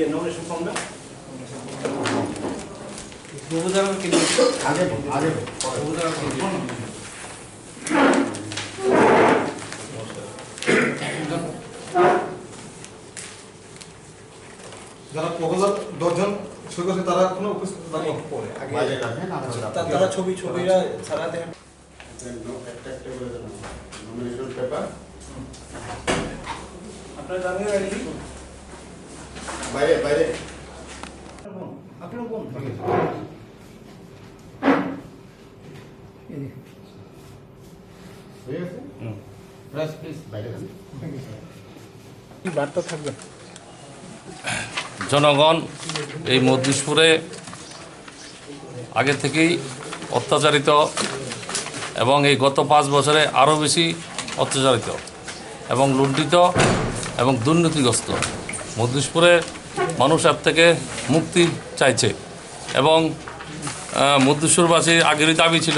Nomination form में যারা proposal 10 জন সই করেছে তারা কোনো উপস্থিত তারা ছবিরা ছাড়া দেন একটা করে দেন নমিনেশন পেপার আপনারা জানেন আইডি বাইরে বাইরে আপনারা কোন হয়ে গেছে প্রেস প্লিজ বাইরে যান কি বার্তা থাকবে জনগণ এই মধ্যিশপুরে আগে থেকেই অত্যাচারিত এবং এই গত 5 বছরে আরও বেশি অত্যাচারিত এবং লুণ্ঠিত এবং দুর্নীতিগ্রস্ত মধ্যিশপুরে মানুষ এর থেকে মুক্তি চাইছে এবং মধ্যিশপুরবাসীর আগেরই দাবি ছিল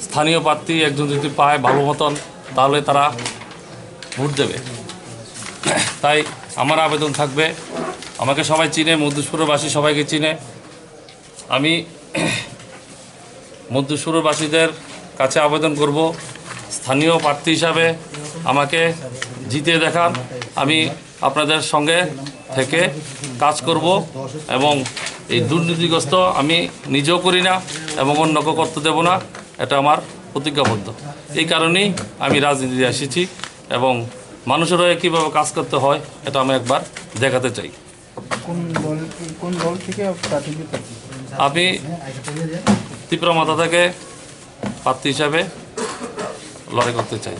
স্থানীয় প্রার্থী একজন যদি পায় ভালো মতন তাহলে তারা ভোট দেবে। তাই আমার আবেদন থাকবে, আমাকে সবাই চিনে, মধ্যিশপুরবাসী সবাইকে চিনে, আমি মধ্যিশপুরবাসীদের কাছে আবেদন করব স্থানীয় প্রার্থী হিসাবে আমাকে জিতিয়ে দেখান। আমি আপনাদের সঙ্গে থেকে কাজ করব এবং এই দুর্নীতিগ্রস্ত আমি নিজেও করি না এবং অন্যকে করতে দেব না, এটা আমার প্রতিজ্ঞাবদ্ধ। এই কারণেই আমি রাজনীতিতে এসেছি এবং মানুষের হয়ে কীভাবে কাজ করতে হয় এটা আমি একবার দেখাতে চাই। কোন দল থেকে আমি তীব্র মাথা থেকে প্রার্থী হিসাবে লড়াই করতে চাই।